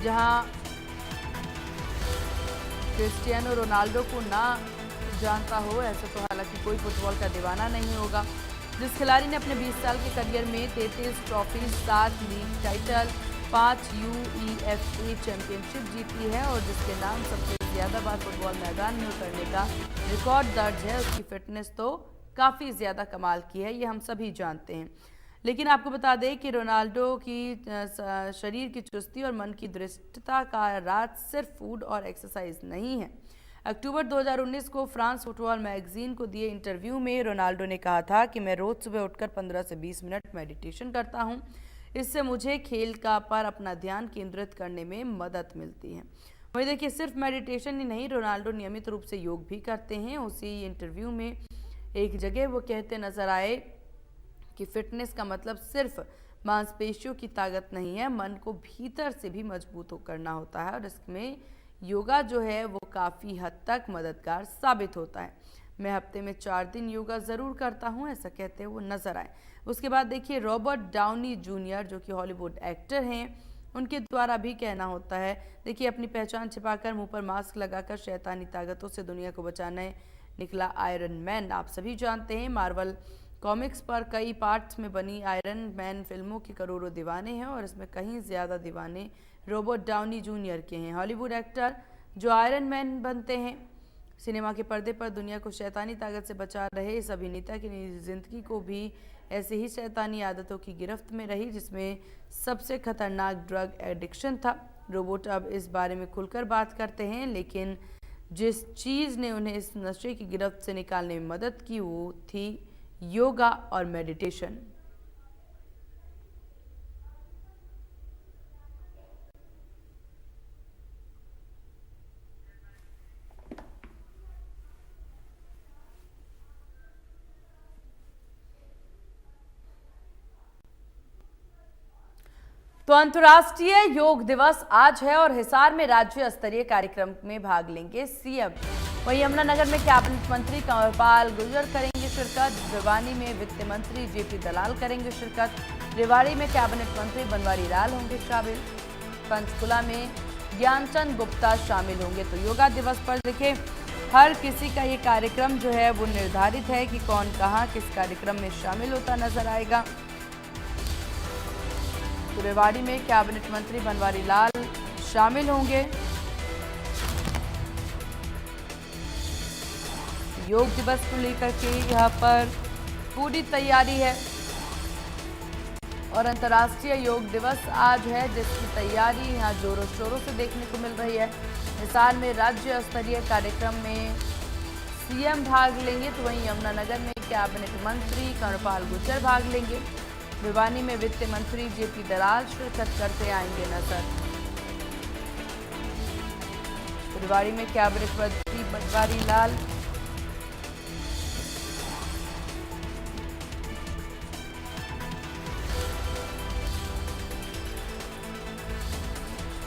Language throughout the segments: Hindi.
जहां क्रिस्टियानो रोनाल्डो को ना जानता हो, ऐसा तो हालांकि कोई फुटबॉल का दीवाना नहीं होगा। जिस खिलाड़ी ने अपने 20 साल के करियर में 33 trophy, 7 league title, 5 UEFA championship जीती है और जिसके नाम सबसे ज़्यादा बार फुटबॉल मैदान में उतरने का रिकॉर्ड दर्ज है, उसकी फिटनेस तो काफ़ी ज़्यादा कमाल की है, ये हम सभी जानते हैं। लेकिन आपको बता दें कि रोनाल्डो की शरीर की चुस्ती और मन की दृढ़ता का राज सिर्फ फूड और एक्सरसाइज नहीं है। अक्टूबर 2019 को फ्रांस फुटबॉल मैगजीन को दिए इंटरव्यू में रोनाल्डो ने कहा था कि मैं रोज सुबह उठकर 15 से 20 मिनट मेडिटेशन करता हूं। इससे मुझे खेल का पर अपना ध्यान केंद्रित करने में मदद मिलती है। वहीं देखिए, सिर्फ मेडिटेशन ही नहीं, रोनाल्डो नियमित रूप से योग भी करते हैं। उसी इंटरव्यू में एक जगह वो कहते नजर आए कि फिटनेस का मतलब सिर्फ मांसपेशियों की ताकत नहीं है, मन को भीतर से भी मजबूत करना होता है और इसमें योगा जो है वो काफ़ी हद तक मददगार साबित होता है। मैं हफ्ते में 4 दिन योगा ज़रूर करता हूँ, ऐसा कहते हुए वो नजर आए। उसके बाद देखिए, रॉबर्ट डाउनी जूनियर जो कि हॉलीवुड एक्टर हैं, उनके द्वारा भी कहना होता है, देखिए अपनी पहचान छिपाकर मुंह पर मास्क लगाकर शैतानी ताकतों से दुनिया को बचाने निकला आयरन मैन। आप सभी जानते हैं, मार्वल कॉमिक्स पर कई पार्ट्स में बनी आयरन मैन फिल्मों के करोड़ों दीवाने हैं और इसमें कहीं ज़्यादा दीवाने रॉबर्ट डाउनी जूनियर के हैं। हॉलीवुड एक्टर जो आयरन मैन बनते हैं, सिनेमा के पर्दे पर दुनिया को शैतानी ताकत से बचा रहे इस अभिनेता की निजी जिंदगी को भी ऐसे ही शैतानी आदतों की गिरफ्त में रही, जिसमें सबसे खतरनाक ड्रग एडिक्शन था। रोबोट अब इस बारे में खुलकर बात करते हैं, लेकिन जिस चीज़ ने उन्हें इस नशे की गिरफ्त से निकालने में मदद की वो थी योगा और मेडिटेशन। तो अंतर्राष्ट्रीय योग दिवस आज है और हिसार में राज्य स्तरीय कार्यक्रम में भाग लेंगे सीएम। वहीं यमुनानगर में कैबिनेट मंत्री कंवरपाल गुर्जर करेंगे शिरकत। भिवानी में वित्त मंत्री जेपी दलाल करेंगे शिरकत। रेवाड़ी में कैबिनेट मंत्री बनवारी लाल होंगे शामिल। पंचकुला में ज्ञानचंद गुप्ता शामिल होंगे। तो योगा दिवस पर देखिए, हर किसी का ये कार्यक्रम जो है वो निर्धारित है कि कौन कहाँ किस कार्यक्रम में शामिल होता नजर आएगा। तो रेवाड़ी में कैबिनेट मंत्री बनवारी लाल शामिल होंगे। योग दिवस को लेकर के यहाँ पर पूरी तैयारी है और अंतर्राष्ट्रीय योग दिवस आज है, जिसकी तैयारी यहाँ जोरों शोरों से देखने को मिल रही है। हिसार में राज्य स्तरीय कार्यक्रम में सीएम भाग लेंगे, तो वहीं यमुनानगर में कैबिनेट मंत्री कंवरपाल गुर्जर भाग लेंगे। भिवानी में वित्त मंत्री जेपी दलाल शिरकत करते आएंगे नजर। रेवाड़ी में कैबिनेट मंत्री बनवारी लाल,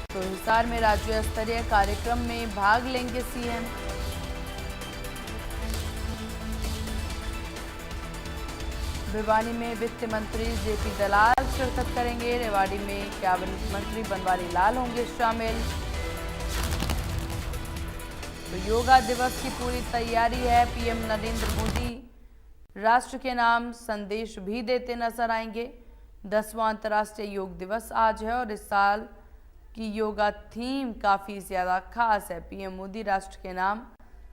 तो हिसार में राज्य स्तरीय कार्यक्रम में भाग लेंगे सीएम। भिवानी में वित्त मंत्री जेपी दलाल शिरकत करेंगे। रेवाड़ी में कैबिनेट मंत्री बनवारी लाल होंगे शामिल। तो योगा दिवस की पूरी तैयारी है। पीएम नरेंद्र मोदी राष्ट्र के नाम संदेश भी देते नजर आएंगे। 10वां अंतर्राष्ट्रीय योग दिवस आज है और इस साल की योगा थीम काफ़ी ज़्यादा खास है। पीएम मोदी राष्ट्र के नाम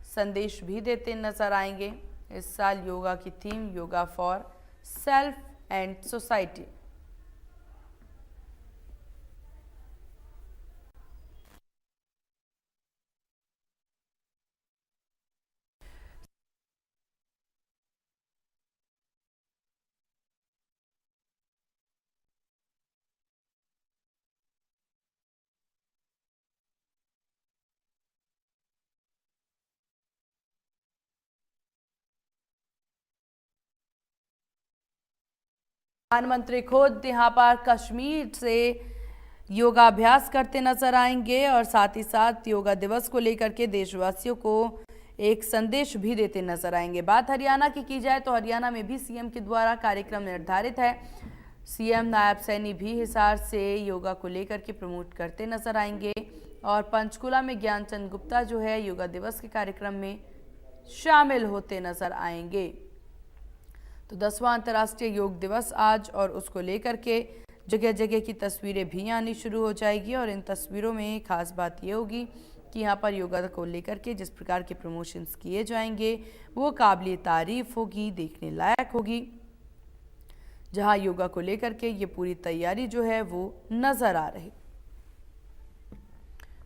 संदेश भी देते नजर आएंगे। इस साल योगा की theme yoga for self and society. प्रधानमंत्री खुद यहाँ पर कश्मीर से योगाभ्यास करते नजर आएंगे और साथ ही साथ योगा दिवस को लेकर के देशवासियों को एक संदेश भी देते नजर आएंगे। बात हरियाणा की जाए तो हरियाणा में भी सीएम के द्वारा कार्यक्रम निर्धारित है। सीएम नायब सैनी भी हिसार से योगा को लेकर के प्रमोट करते नजर आएंगे और पंचकुला में ज्ञानचंद गुप्ता जो है योगा दिवस के कार्यक्रम में शामिल होते नजर आएंगे। तो 10वां अंतर्राष्ट्रीय योग दिवस आज और उसको लेकर के जगह जगह की तस्वीरें भी आनी शुरू हो जाएगी और इन तस्वीरों में खास बात यह होगी कि यहाँ पर योगा को लेकर के जिस प्रकार के प्रमोशंस किए जाएंगे वो काबिल तारीफ होगी, देखने लायक होगी। जहाँ योगा को लेकर के ये पूरी तैयारी जो है वो नजर आ रही।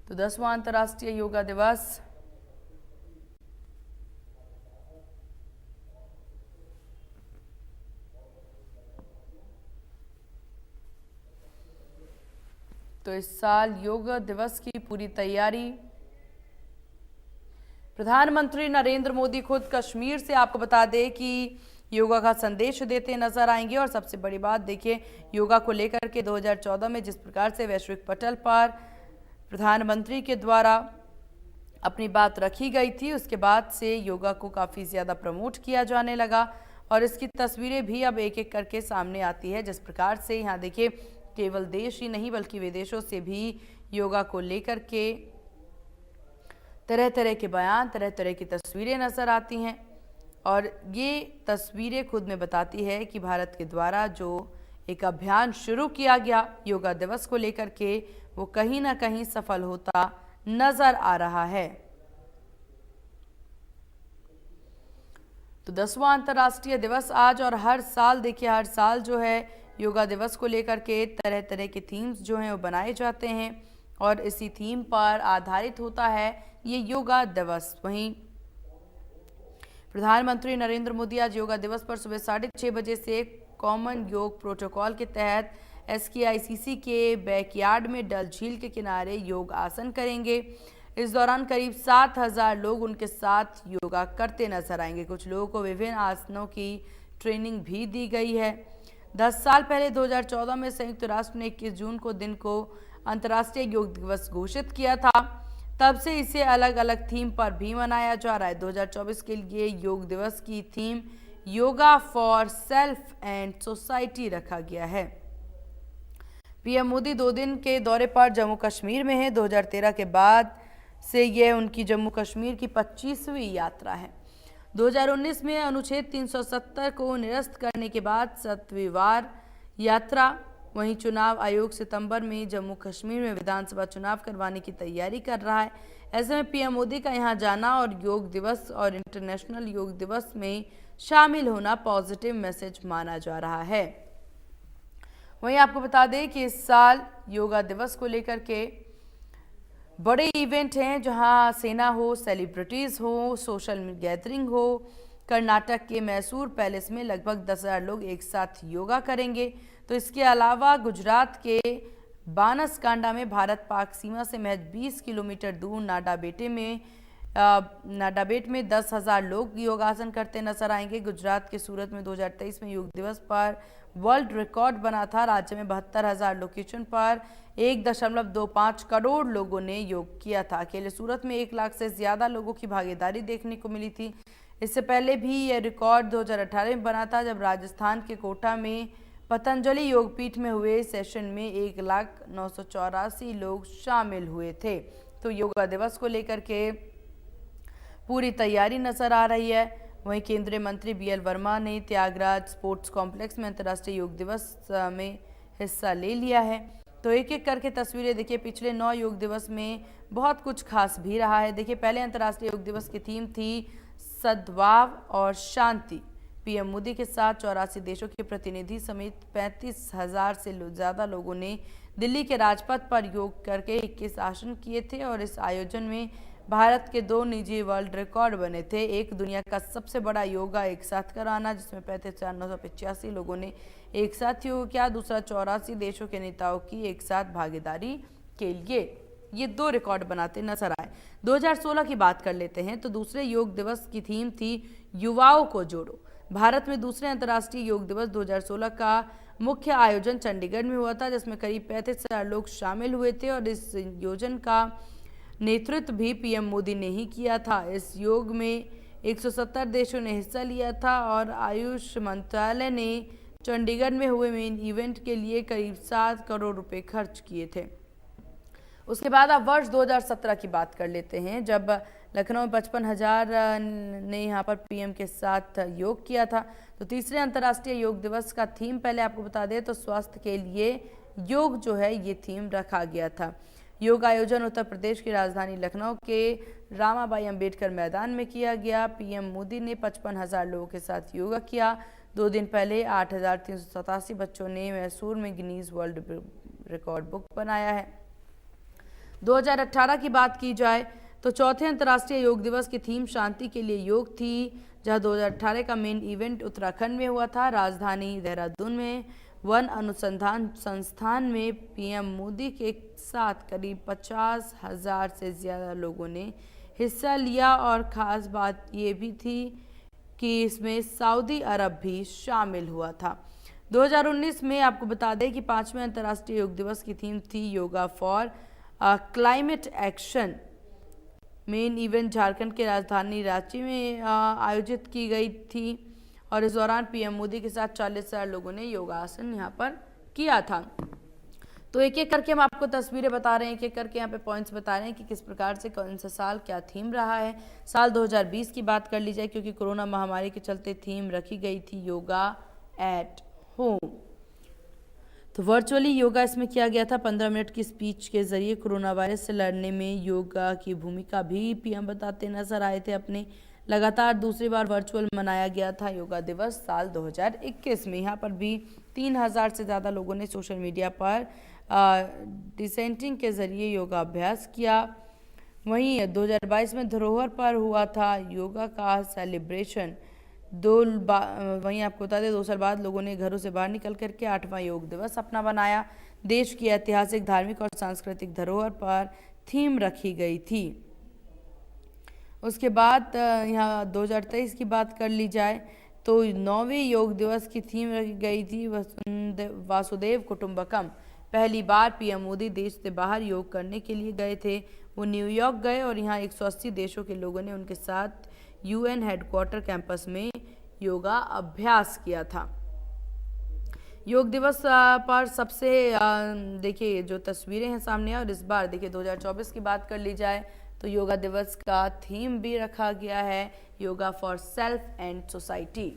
तो 10वां अंतर्राष्ट्रीय योगा दिवस तो इस साल योग दिवस की पूरी तैयारी प्रधानमंत्री नरेंद्र मोदी खुद कश्मीर से आपको बता दें कि योगा का संदेश देते नजर आएंगे। और सबसे बड़ी बात देखिए, योगा को लेकर के 2014 में जिस प्रकार से वैश्विक पटल पर प्रधानमंत्री के द्वारा अपनी बात रखी गई थी, उसके बाद से योगा को काफ़ी ज़्यादा प्रमोट किया जाने लगा और इसकी तस्वीरें भी अब एक एक करके सामने आती है। जिस प्रकार से यहाँ देखिए, केवल देश ही नहीं बल्कि विदेशों से भी योगा को लेकर के तरह तरह के बयान, तरह तरह की तस्वीरें नजर आती हैं और ये तस्वीरें खुद में बताती है कि भारत के द्वारा जो एक अभियान शुरू किया गया योगा दिवस को लेकर के, वो कहीं ना कहीं सफल होता नजर आ रहा है। तो 10वां अंतर्राष्ट्रीय दिवस आज और हर साल देखिए, हर साल जो है योगा दिवस को लेकर के तरह तरह के थीम्स जो हैं वो बनाए जाते हैं और इसी थीम पर आधारित होता है ये योगा दिवस। वहीं प्रधानमंत्री नरेंद्र मोदी आज योगा दिवस पर सुबह 6:30 बजे से कॉमन योग प्रोटोकॉल के तहत SKICC के बैकयार्ड में डल झील के किनारे योग आसन करेंगे। इस दौरान करीब 7,000 लोग उनके साथ योगा करते नजर आएंगे। कुछ लोगों को विभिन्न आसनों की ट्रेनिंग भी दी गई है। 10 साल पहले 2014 में संयुक्त राष्ट्र ने 21 जून को दिन को अंतर्राष्ट्रीय योग दिवस घोषित किया था। तब से इसे अलग अलग थीम पर भी मनाया जा रहा है। 2024 के लिए योग दिवस की theme yoga for self and society रखा गया है। पीएम मोदी 2 दिन के दौरे पर जम्मू कश्मीर में है। 2013 के बाद से यह उनकी जम्मू कश्मीर की 25वीं यात्रा है। 2019 में अनुच्छेद 370 को निरस्त करने के बाद 7वीं बार यात्रा। वहीं चुनाव आयोग सितंबर में जम्मू कश्मीर में विधानसभा चुनाव करवाने की तैयारी कर रहा है। ऐसे में पीएम मोदी का यहां जाना और योग दिवस और इंटरनेशनल योग दिवस में शामिल होना पॉजिटिव मैसेज माना जा रहा है। वहीं आपको बता दें कि इस साल योगा दिवस को लेकर के बड़े इवेंट हैं, जहां सेना हो, सेलिब्रिटीज हो, सोशल गैदरिंग हो। कर्नाटक के मैसूर पैलेस में लगभग 10,000 लोग एक साथ योगा करेंगे। तो इसके अलावा गुजरात के बानसकांडा में भारत पाक सीमा से महज 20 किलोमीटर दूर नाडाबेट में 10,000 लोग योगासन करते नजर आएंगे। गुजरात के सूरत में 2023 में योग दिवस पर वर्ल्ड रिकॉर्ड बना था। राज्य में 72,000 लोकेशन पर 1.25 करोड़ लोगों ने योग किया था। अकेले सूरत में 1 लाख से ज्यादा लोगों की भागीदारी देखने को मिली थी। इससे पहले भी यह रिकॉर्ड 2018 में बना था, जब राजस्थान के कोटा में पतंजलि योगपीठ में हुए सेशन में 1,09,84 लोग शामिल हुए थे। तो योगा दिवस को लेकर के पूरी तैयारी नजर आ रही है। वहीं केंद्रीय मंत्री BL वर्मा ने त्यागराज स्पोर्ट्स कॉम्प्लेक्स में अंतर्राष्ट्रीय योग दिवस में हिस्सा ले लिया है। तो एक एक करके तस्वीरें देखिए। पिछले 9 योग दिवस में बहुत कुछ खास भी रहा है। देखिए, पहले अंतर्राष्ट्रीय योग दिवस की थीम थी सद्भाव और शांति। पीएम मोदी के साथ 84 देशों के प्रतिनिधि समेत 35,000 से ज्यादा लोगों ने दिल्ली के राजपथ पर योग करके 21 आसन किए थे और इस आयोजन में भारत के 2 निजी वर्ल्ड रिकॉर्ड बने थे। एक दुनिया का सबसे बड़ा योगा एक साथ कराना, जिसमें 35,985 लोगों ने एक साथ योग किया। दूसरा 84 देशों के नेताओं की एक साथ भागीदारी के लिए ये 2 रिकॉर्ड बनाते नजर आए। 2016 की बात कर लेते हैं। तो दूसरे योग दिवस की थीम थी युवाओं को जोड़ो। भारत में दूसरे अंतर्राष्ट्रीय योग दिवस 2016 का मुख्य आयोजन चंडीगढ़ में हुआ था, जिसमें करीब 35,000 लोग शामिल हुए थे और इस योजन का नेतृत्व भी पीएम मोदी ने ही किया था। इस योग में 170 देशों ने हिस्सा लिया था और आयुष मंत्रालय ने चंडीगढ़ में हुए मेन इवेंट के लिए करीब 7 करोड़ रुपए खर्च किए थे। उसके बाद अब वर्ष 2017 की बात कर लेते हैं, जब लखनऊ में 55,000 ने यहाँ पर पीएम के साथ योग किया था। तो तीसरे अंतर्राष्ट्रीय योग दिवस का थीम पहले आपको बता दें तो स्वास्थ्य के लिए योग जो है ये थीम रखा गया था। योग आयोजन उत्तर प्रदेश की राजधानी लखनऊ के रामाबाई अंबेडकर मैदान में किया गया। पीएम मोदी ने 55,000 लोगों के साथ योगा किया। 2 दिन पहले 8,387 बच्चों ने मैसूर में गिनीज वर्ल्ड रिकॉर्ड बुक बनाया है। 2018 की बात की जाए तो चौथे अंतर्राष्ट्रीय योग दिवस की थीम शांति के लिए योग थी, जहां 2018 का मेन इवेंट उत्तराखंड में हुआ था। राजधानी देहरादून में वन अनुसंधान संस्थान में पीएम मोदी के साथ करीब 50,000 से ज़्यादा लोगों ने हिस्सा लिया और ख़ास बात ये भी थी कि इसमें सऊदी अरब भी शामिल हुआ था। 2019 में आपको बता दें कि 5वें अंतर्राष्ट्रीय योग दिवस की थीम थी yoga for climate action. Main event Jharkhand के राजधानी रांची में आयोजित की गई थी और इस दौरान पीएम मोदी के साथ 40,000 लोगों ने योगासन यहाँ पर किया था। तो एक एक करके हम आपको तस्वीरें बता रहे हैं, एक एक करके यहाँ पे पॉइंट्स बता रहे हैं कि किस प्रकार से कौन सा साल क्या थीम रहा है। साल 2020 की बात कर ली जाए, क्योंकि कोरोना महामारी के चलते थीम रखी गई थी योगा एट होम। तो वर्चुअली योगा इसमें किया गया था। 15 मिनट की स्पीच के जरिए कोरोना वायरस से लड़ने में योगा की भूमिका भी पीएम बताते नजर आए थे अपने। लगातार दूसरी बार वर्चुअल मनाया गया था योगा दिवस साल 2021 में। यहाँ पर भी 3,000 से ज़्यादा लोगों ने सोशल मीडिया पर डिसेंटिंग के जरिए योगा अभ्यास किया। वहीं 2022 में धरोहर पर हुआ था योगा का सेलिब्रेशन। वहीं आपको बता दें 2 साल बाद लोगों ने घरों से बाहर निकल करके 8वां योग दिवस अपना बनाया। देश की ऐतिहासिक, धार्मिक और सांस्कृतिक धरोहर पर थीम रखी गई थी। उसके बाद यहाँ 2023 की बात कर ली जाए तो 9वें योग दिवस की थीम रखी गई थी वासुदेव कुटुंबकम। पहली बार पीएम मोदी देश से बाहर योग करने के लिए गए थे। वो न्यूयॉर्क गए और यहाँ 180 देशों के लोगों ने उनके साथ यूएन हेडक्वार्टर कैंपस में योगा अभ्यास किया था। योग दिवस पर सबसे देखिए जो तस्वीरें हैं सामने, और इस बार देखिए 2024 की बात कर ली जाए तो योगा दिवस का थीम भी रखा गया है yoga for self and society.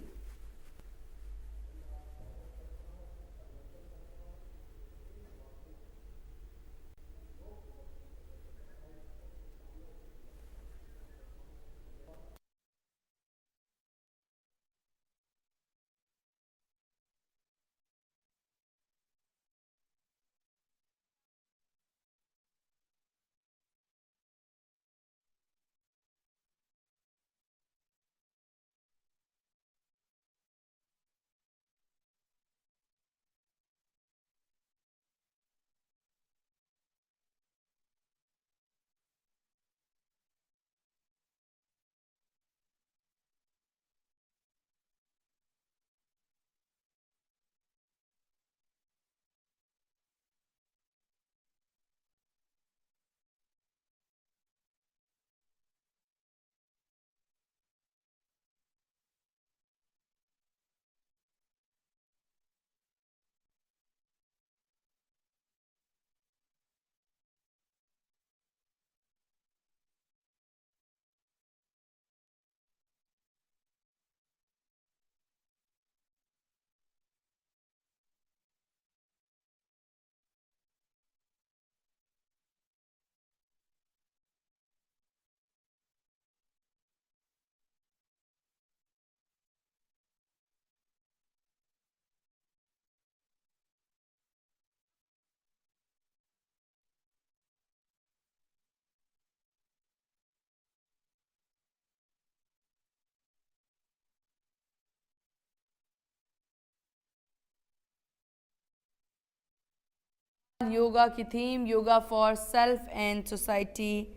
Yoga की theme yoga for self and society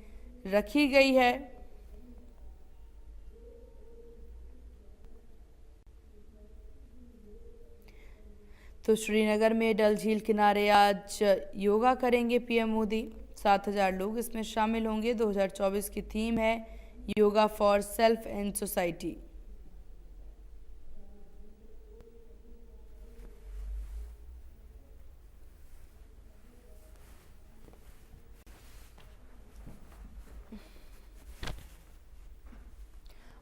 रखी गई है। तो श्रीनगर में डल झील किनारे आज योगा करेंगे पीएम मोदी। 7,000 लोग इसमें शामिल होंगे। 2024 की थीम है yoga for self and society.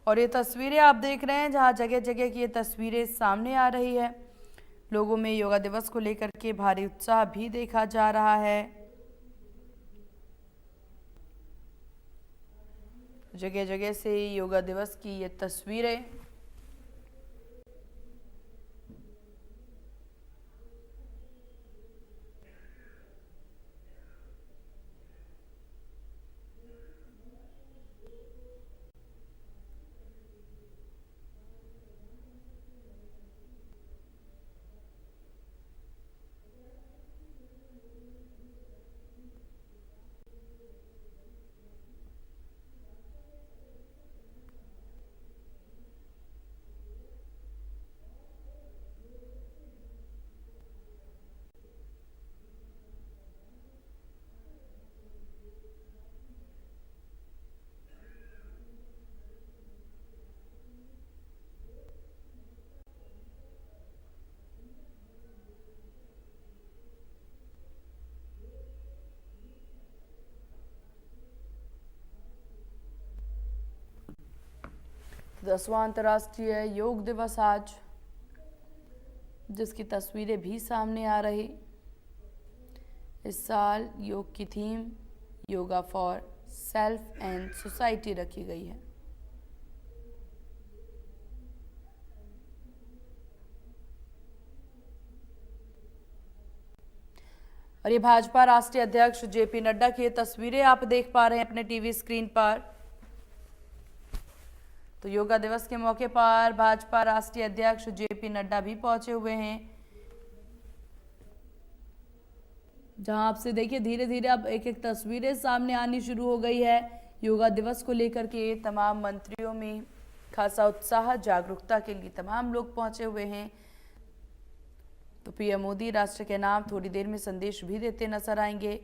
और ये तस्वीरें आप देख रहे हैं जहां जगह जगह की ये तस्वीरें सामने आ रही है। लोगों में योगा दिवस को लेकर के भारी उत्साह भी देखा जा रहा है। जगह जगह से योगा दिवस की ये तस्वीरें। दसवां अंतर्राष्ट्रीय योग दिवस आज, जिसकी तस्वीरें भी सामने आ रही। इस साल योग की theme yoga for self and society रखी गई है। और ये भाजपा राष्ट्रीय अध्यक्ष जेपी नड्डा की तस्वीरें आप देख पा रहे हैं अपने टीवी स्क्रीन पर। तो योगा दिवस के मौके पर भाजपा राष्ट्रीय अध्यक्ष जेपी नड्डा भी पहुंचे हुए हैं। जहां आपसे देखिए धीरे धीरे अब एक एक तस्वीरें सामने आनी शुरू हो गई है। योगा दिवस को लेकर के तमाम मंत्रियों में खासा उत्साह, जागरूकता के लिए तमाम लोग पहुंचे हुए हैं। तो पीएम मोदी राष्ट्र के नाम थोड़ी देर में संदेश भी देते नजर आएंगे।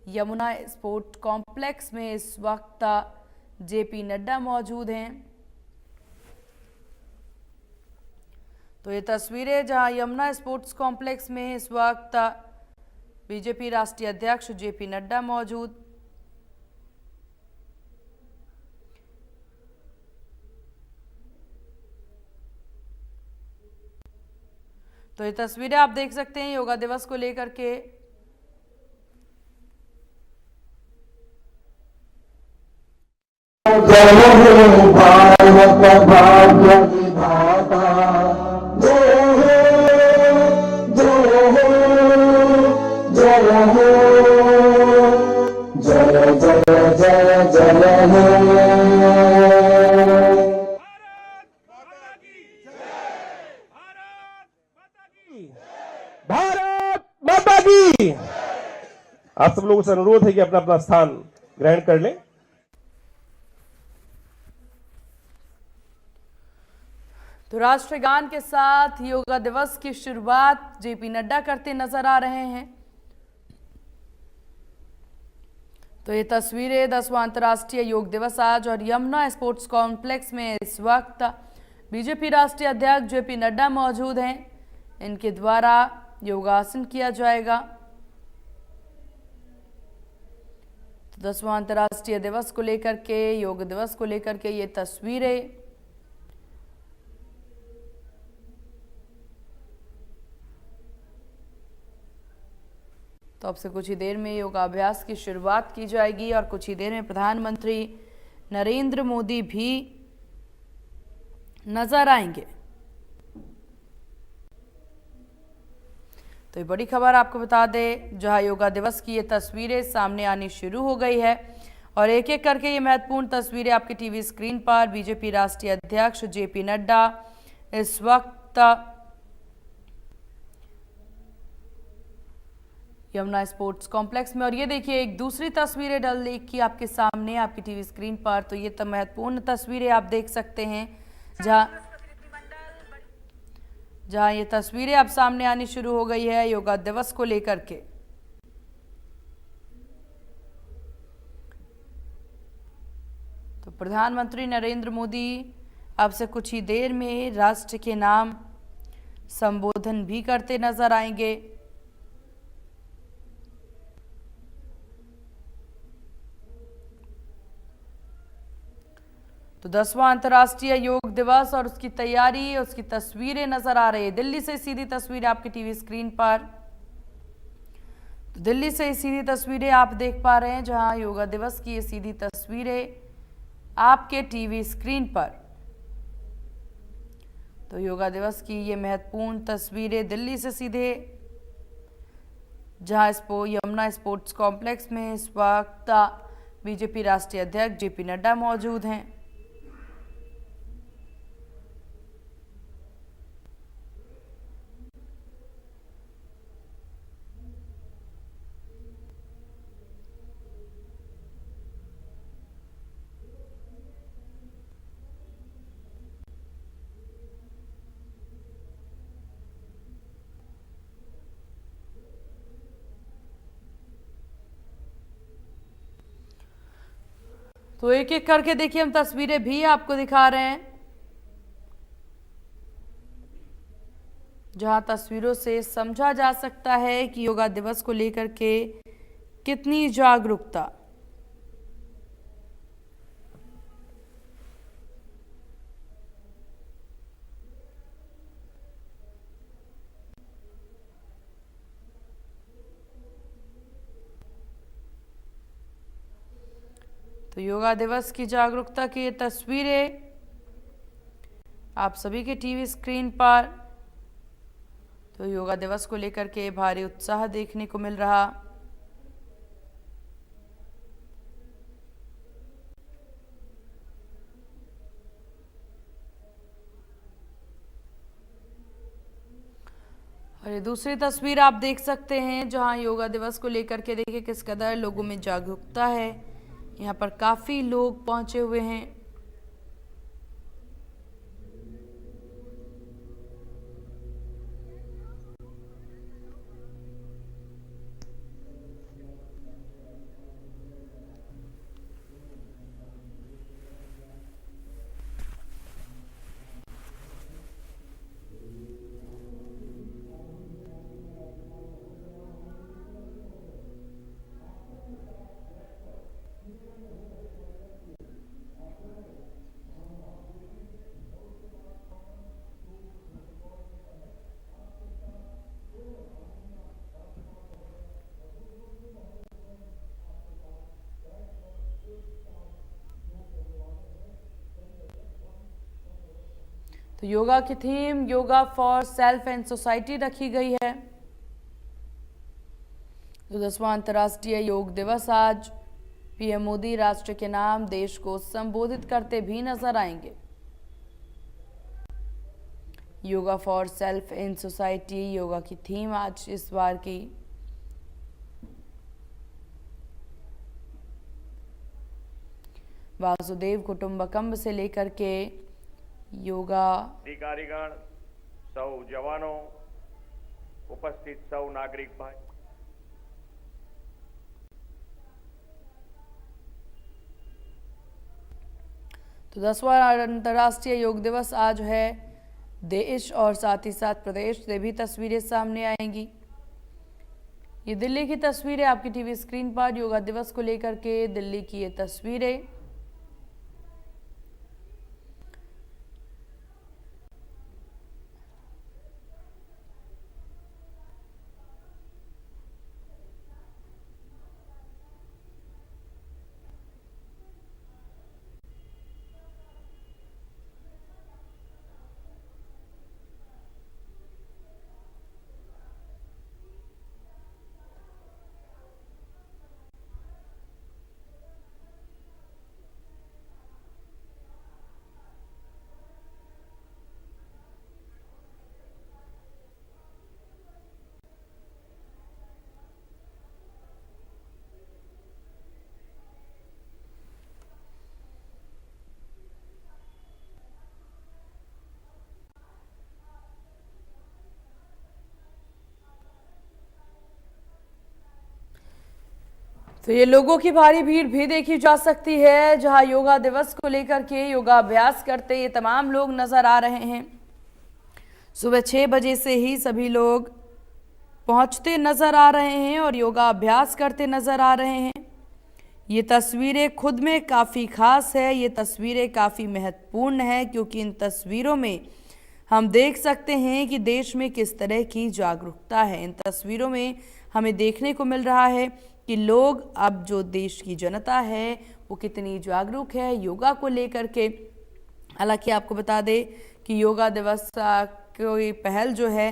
यमुना स्पोर्ट कॉम्प्लेक्स में इस वक्त जेपी नड्डा मौजूद हैं। तो ये तस्वीरें जहां यमुना स्पोर्ट्स कॉम्प्लेक्स में इस वक्त बीजेपी राष्ट्रीय अध्यक्ष जेपी नड्डा मौजूद। तो ये तस्वीरें आप देख सकते हैं योगा दिवस को लेकर के। भारत माता की। आप सब लोगों से अनुरोध है कि अपना अपना स्थान ग्रहण कर लें। तो राष्ट्रगान के साथ योगा दिवस की शुरुआत जेपी नड्डा करते नजर आ रहे हैं। तो ये तस्वीरें 10वां अंतर्राष्ट्रीय योग दिवस आज और यमुना स्पोर्ट्स कॉम्प्लेक्स में इस वक्त बीजेपी राष्ट्रीय अध्यक्ष जेपी नड्डा मौजूद हैं। इनके द्वारा योगासन किया जाएगा। तो 10वां अंतर्राष्ट्रीय दिवस को लेकर के, योग दिवस को लेकर के ये तस्वीरें। तो अब से कुछ ही देर में योगाभ्यास की शुरुआत की जाएगी और कुछ ही देर में प्रधानमंत्री नरेंद्र मोदी भी नजर आएंगे। तो ये बड़ी खबर आपको बता दें, जहां योगा दिवस की ये तस्वीरें सामने आनी शुरू हो गई है और एक एक करके ये महत्वपूर्ण तस्वीरें आपकी टीवी स्क्रीन पर। बीजेपी राष्ट्रीय अध्यक्ष जेपी नड्डा इस वक्त यमुना स्पोर्ट्स कॉम्प्लेक्स में। और ये देखिए एक दूसरी तस्वीर है डल लेक की आपके सामने आपकी टीवी स्क्रीन पर। तो ये महत्वपूर्ण तस्वीरें आप देख सकते हैं जहां ये तस्वीरें अब सामने आनी शुरू हो गई है योगा दिवस को लेकर के। तो प्रधानमंत्री नरेंद्र मोदी अब से कुछ ही देर में राष्ट्र के नाम संबोधन भी करते नजर आएंगे। तो 10वां अंतर्राष्ट्रीय योग दिवस और उसकी तैयारी, उसकी तस्वीरें नजर आ रही है। दिल्ली से सीधी तस्वीर आपकी टीवी स्क्रीन पर। तो दिल्ली से सीधी तस्वीरें आप देख पा रहे हैं, जहां योगा दिवस की ये सीधी तस्वीरें आपके टीवी स्क्रीन पर। तो योगा दिवस की ये महत्वपूर्ण तस्वीरें दिल्ली से सीधे, जहां यमुना स्पोर्ट्स कॉम्प्लेक्स में इस वक्त बीजेपी राष्ट्रीय अध्यक्ष जेपी नड्डा मौजूद हैं। तो एक एक करके देखिए, हम तस्वीरें भी आपको दिखा रहे हैं, जहां तस्वीरों से समझा जा सकता है कि योगा दिवस को लेकर के कितनी जागरूकता। तो योगा दिवस की जागरूकता की ये तस्वीरें आप सभी के टीवी स्क्रीन पर। तो योगा दिवस को लेकर के भारी उत्साह देखने को मिल रहा। और ये दूसरी तस्वीर आप देख सकते हैं, जहां योगा दिवस को लेकर के देखिए किस कदर लोगों में जागरूकता है। यहाँ पर काफी लोग पहुंचे हुए हैं। तो योगा की theme yoga for self and society रखी गई है। तो 10वां अंतर्राष्ट्रीय योग दिवस आज पीएम मोदी राष्ट्र के नाम देश को संबोधित करते भी नजर आएंगे। Yoga for self and society yoga की थीम आज इस बार की। वासुदेव कुटुंबकम से लेकर के योगा अधिकारीगण, सौ जवानों, उपस्थित सौ नागरिक भाई, तो 10वां अंतर्राष्ट्रीय योग दिवस आज है। देश और साथ ही साथ प्रदेश से भी तस्वीरें सामने आएंगी। ये दिल्ली की तस्वीरें आपकी टीवी स्क्रीन पर। योगा दिवस को लेकर के दिल्ली की ये तस्वीरें। तो ये लोगों की भारी भीड़ भी देखी जा सकती है, जहां योगा दिवस को लेकर के योगाभ्यास करते ये तमाम लोग नजर आ रहे हैं। सुबह 6 बजे से ही सभी लोग पहुंचते नजर आ रहे हैं और योगाभ्यास करते नजर आ रहे हैं। ये तस्वीरें खुद में काफ़ी खास है, ये तस्वीरें काफ़ी महत्वपूर्ण है, क्योंकि इन तस्वीरों में हम देख सकते हैं कि देश में किस तरह की जागरूकता है। इन तस्वीरों में हमें देखने को मिल रहा है कि लोग, अब जो देश की जनता है वो कितनी जागरूक है योगा को लेकर के। हालांकि आपको बता दें कि योगा दिवस की पहल जो है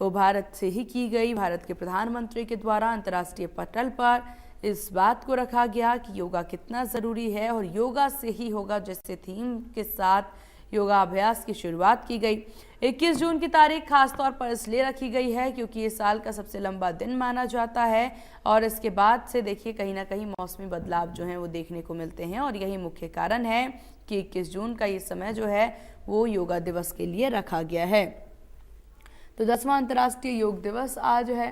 वो भारत से ही की गई। भारत के प्रधानमंत्री के द्वारा अंतर्राष्ट्रीय पटल पर इस बात को रखा गया कि योगा कितना ज़रूरी है और योगा से ही होगा, जैसे थीम के साथ योगाभ्यास की शुरुआत की गई। 21 जून की तारीख खास तौर पर इसलिए रखी गई है क्योंकि ये साल का सबसे लंबा दिन माना जाता है और इसके बाद से देखिए कहीं ना कहीं मौसमी बदलाव जो हैं वो देखने को मिलते हैं और यही मुख्य कारण है कि 21 जून का ये समय जो है वो योगा दिवस के लिए रखा गया है। तो 10वां अंतर्राष्ट्रीय योग दिवस आज है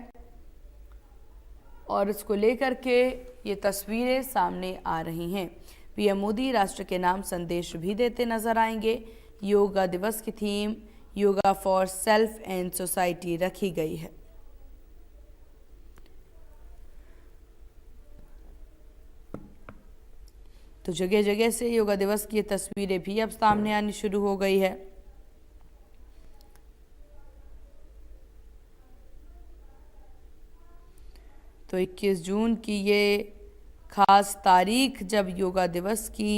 और इसको लेकर के ये तस्वीरें सामने आ रही हैं। पीएम मोदी राष्ट्र के नाम संदेश भी देते नजर आएंगे। योगा दिवस की theme yoga for self and society रखी गई है। तो जगह जगह से योगा दिवस की ये तस्वीरें भी अब सामने आनी शुरू हो गई है। तो 21 जून की ये खास तारीख जब योगा दिवस की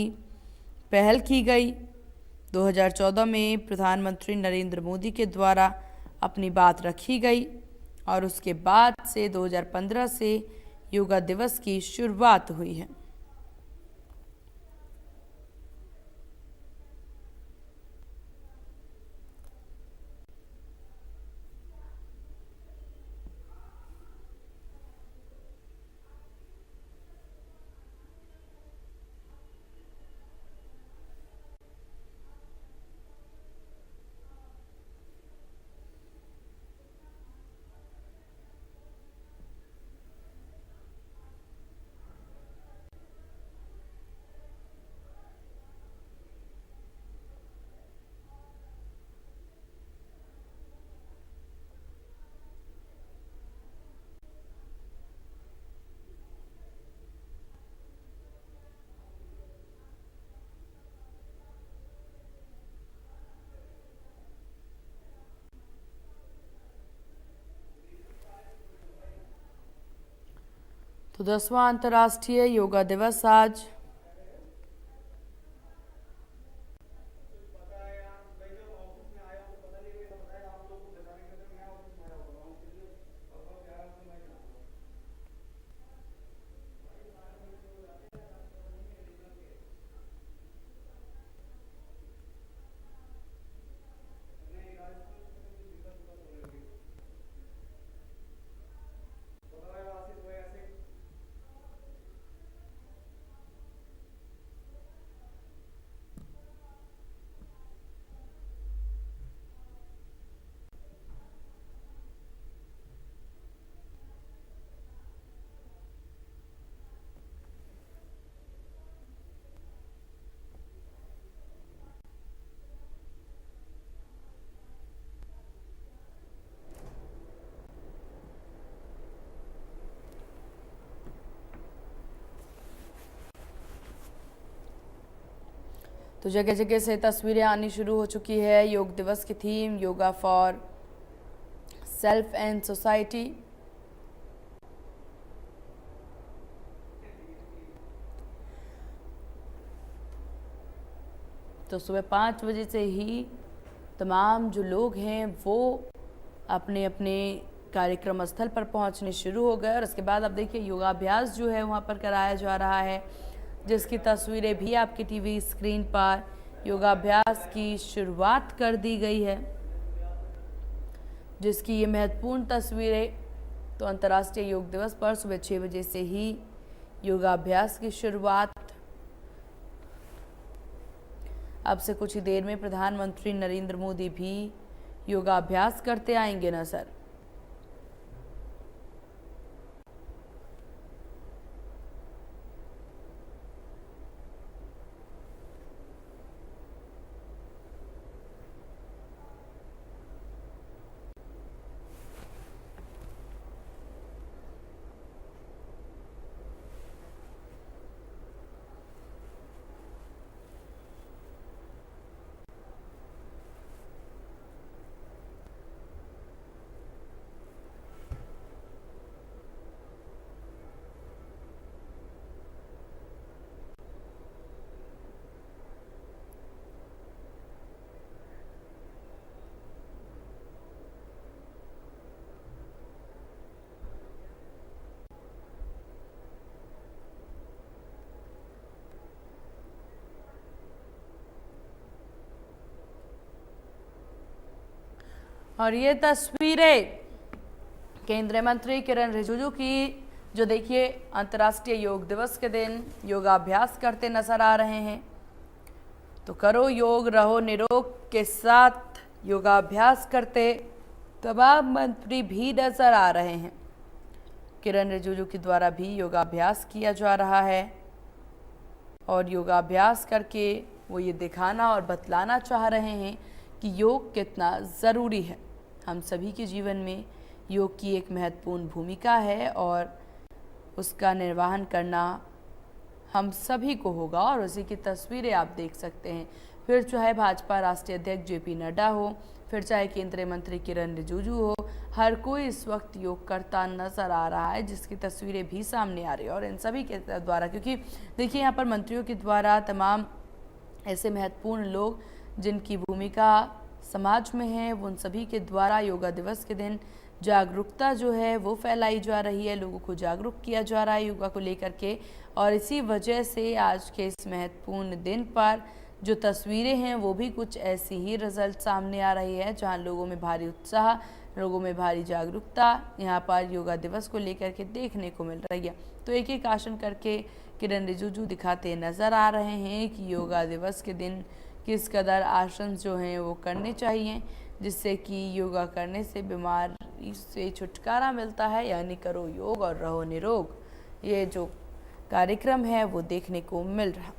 पहल की गई, 2014 में प्रधानमंत्री नरेंद्र मोदी के द्वारा अपनी बात रखी गई और उसके बाद से 2015 से योगा दिवस की शुरुआत हुई है। तो 10वां अंतर्राष्ट्रीय योगा दिवस आज। तो जगह जगह से तस्वीरें आनी शुरू हो चुकी है। योग दिवस की theme yoga for self and society. तो सुबह 5 बजे से ही तमाम जो लोग हैं वो अपने अपने कार्यक्रम स्थल पर पहुंचने शुरू हो गए और उसके बाद अब देखिए योगाभ्यास जो है वहां पर कराया जा रहा है, जिसकी तस्वीरें भी आपकी टीवी स्क्रीन पर योगाभ्यास की शुरुआत कर दी गई है, जिसकी ये महत्वपूर्ण तस्वीरें। तो अंतर्राष्ट्रीय योग दिवस पर सुबह 6 बजे से ही योगाभ्यास की शुरुआत। अब से कुछ ही देर में प्रधानमंत्री नरेंद्र मोदी भी योगाभ्यास करते आएंगे नजर। और ये तस्वीरें केंद्रीय मंत्री किरण रिजिजू की, जो देखिए अंतर्राष्ट्रीय योग दिवस के दिन योगाभ्यास करते नजर आ रहे हैं। तो करो योग, रहो निरोग के साथ योगाभ्यास करते तमाम मंत्री भी नजर आ रहे हैं। किरण रिजिजू के द्वारा भी योगाभ्यास किया जा रहा है और योगाभ्यास करके वो ये दिखाना और बतलाना चाह रहे हैं कि योग कितना ज़रूरी है। हम सभी के जीवन में योग की एक महत्वपूर्ण भूमिका है और उसका निर्वहन करना हम सभी को होगा। और उसी की तस्वीरें आप देख सकते हैं, फिर चाहे भाजपा राष्ट्रीय अध्यक्ष जेपी नड्डा हो, फिर चाहे केंद्रीय मंत्री किरण रिजिजू हो, हर कोई इस वक्त योग करता नजर आ रहा है, जिसकी तस्वीरें भी सामने आ रही है। और इन सभी के द्वारा, क्योंकि देखिए यहाँ पर मंत्रियों के द्वारा तमाम ऐसे महत्वपूर्ण लोग जिनकी भूमिका समाज में है, उन सभी के द्वारा योगा दिवस के दिन जागरूकता जो है वो फैलाई जा रही है, लोगों को जागरूक किया जा रहा है योगा को लेकर के। और इसी वजह से आज के इस महत्वपूर्ण दिन पर जो तस्वीरें हैं वो भी कुछ ऐसी ही रिजल्ट सामने आ रही है, जहां लोगों में भारी उत्साह, लोगों में भारी जागरूकता यहाँ पर योगा दिवस को लेकर के देखने को मिल रही है। तो एक एक आसन करके किरण रिजिजू दिखाते नज़र आ रहे हैं कि योगा दिवस के दिन किस कदर आसन जो हैं वो करने चाहिए, जिससे कि योगा करने से बीमारी से छुटकारा मिलता है। यानी करो योग और रहो निरोग, ये जो कार्यक्रम है वो देखने को मिल रहा।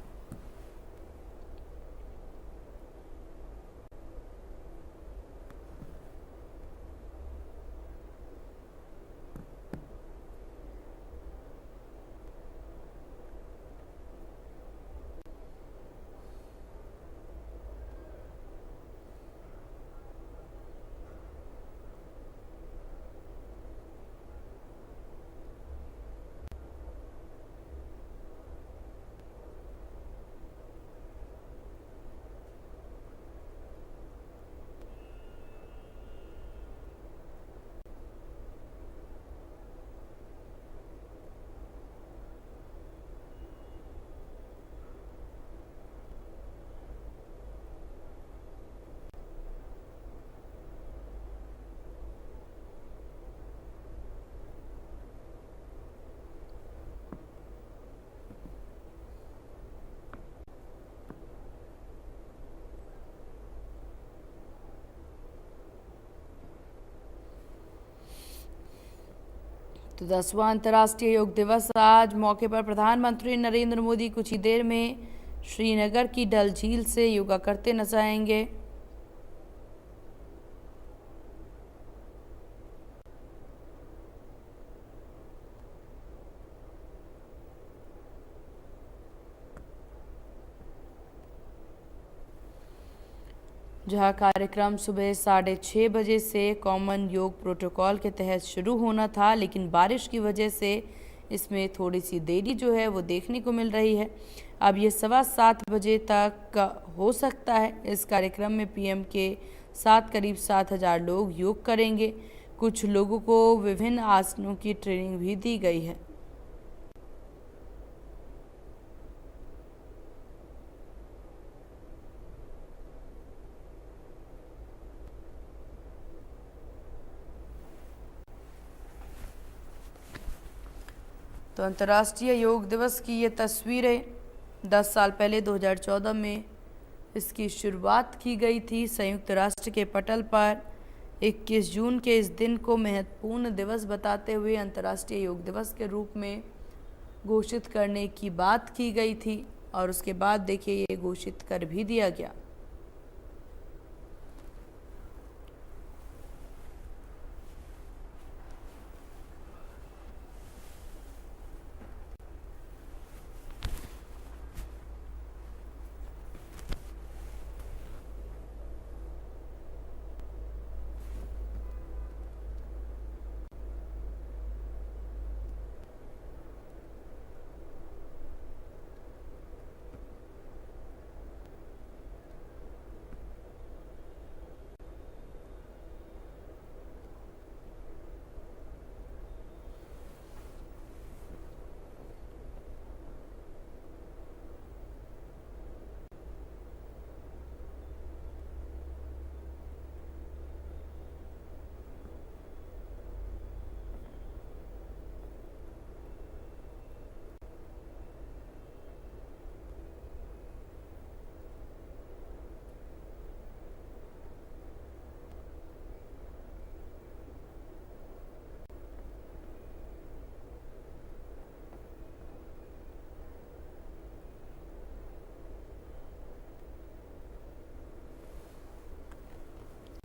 तो 10वां अंतर्राष्ट्रीय योग दिवस आज मौके पर प्रधानमंत्री नरेंद्र मोदी कुछ ही देर में श्रीनगर की डल झील से योगा करते नजर आएंगे। जहां कार्यक्रम सुबह 6:30 बजे से कॉमन योग प्रोटोकॉल के तहत शुरू होना था, लेकिन बारिश की वजह से इसमें थोड़ी सी देरी जो है वो देखने को मिल रही है। अब ये 7:15 बजे तक हो सकता है। इस कार्यक्रम में पीएम के साथ करीब 7,000 लोग योग करेंगे। कुछ लोगों को विभिन्न आसनों की ट्रेनिंग भी दी गई है। तो अंतर्राष्ट्रीय योग दिवस की ये तस्वीरें 10 साल पहले 2014 में इसकी शुरुआत की गई थी संयुक्त राष्ट्र के पटल पर। 21 जून के इस दिन को महत्वपूर्ण दिवस बताते हुए अंतर्राष्ट्रीय योग दिवस के रूप में घोषित करने की बात की गई थी और उसके बाद देखिए ये घोषित कर भी दिया गया।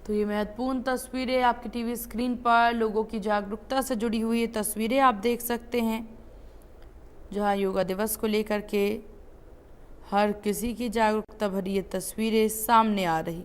तो ये महत्वपूर्ण तस्वीरें आपकी टीवी स्क्रीन पर लोगों की जागरूकता से जुड़ी हुई ये तस्वीरें आप देख सकते हैं, जहां योगा दिवस को लेकर के हर किसी की जागरूकता भरी ये तस्वीरें सामने आ रही।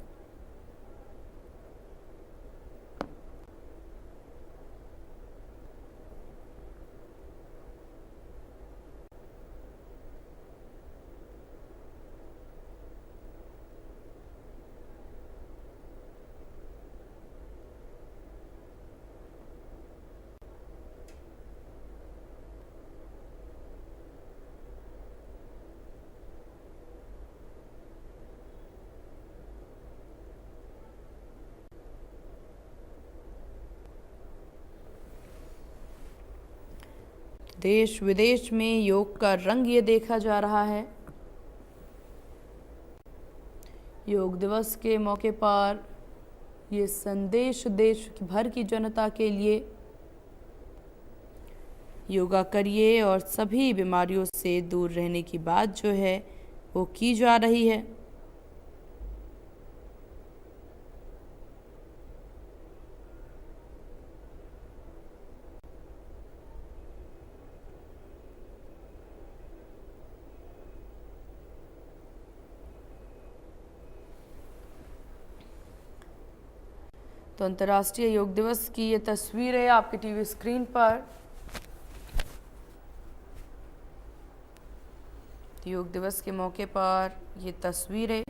देश विदेश में योग का रंग ये देखा जा रहा है। योग दिवस के मौके पर ये संदेश देश भर की जनता के लिए, योगा करिए और सभी बीमारियों से दूर रहने की बात जो है वो की जा रही है। तो अंतर्राष्ट्रीय योग दिवस की ये तस्वीर है आपकी टीवी स्क्रीन पर। योग दिवस के मौके पर ये तस्वीरें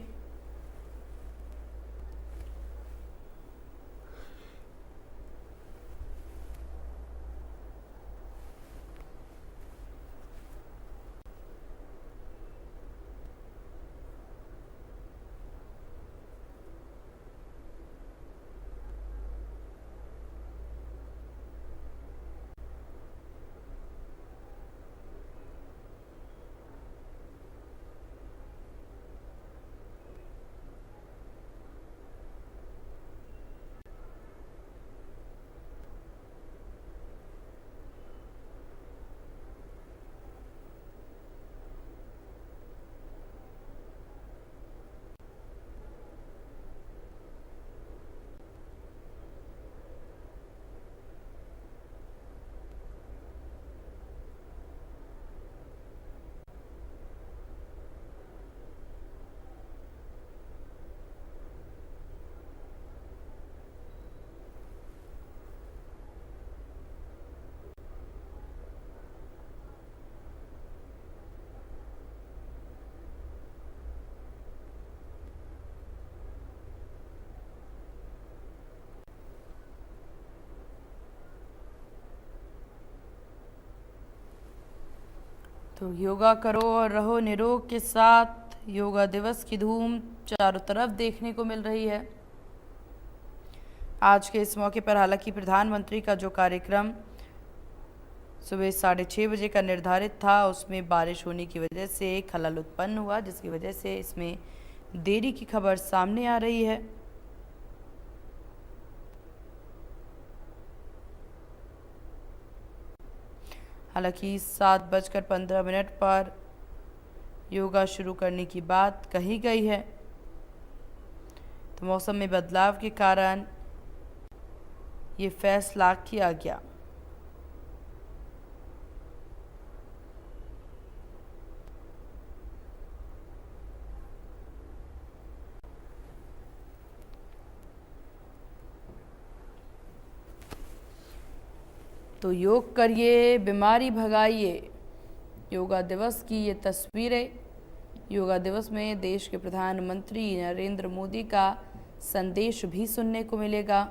तो योगा करो और रहो निरोग के साथ योगा दिवस की धूम चारों तरफ देखने को मिल रही है। आज के इस मौके पर हालांकि प्रधानमंत्री का जो कार्यक्रम सुबह 6:30 बजे का निर्धारित था, उसमें बारिश होने की वजह से खलल उत्पन्न हुआ, जिसकी वजह से इसमें देरी की खबर सामने आ रही है। हालांकि 7:15 पर योगा शुरू करने की बात कही गई है, तो मौसम में बदलाव के कारण ये फैसला किया गया। तो योग करिए, बीमारी भगाइए, योगा दिवस की ये तस्वीरें। योगा दिवस में देश के प्रधानमंत्री नरेंद्र मोदी का संदेश भी सुनने को मिलेगा।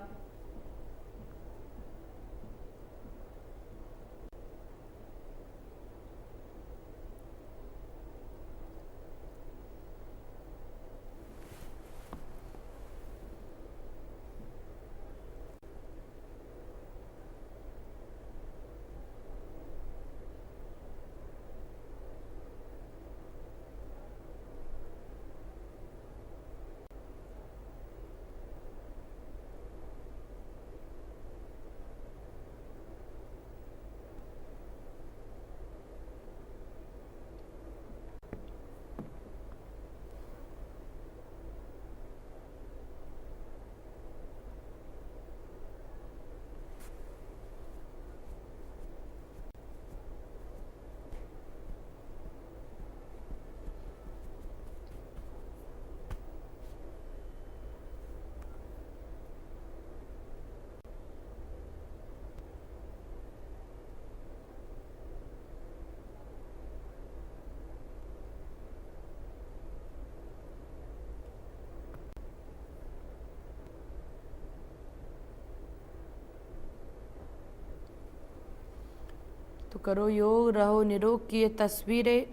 तो करो योग, रहो निरोग की ये तस्वीरें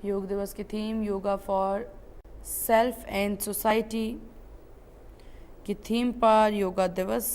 योग दिवस की theme yoga for self and society की थीम पर योगा दिवस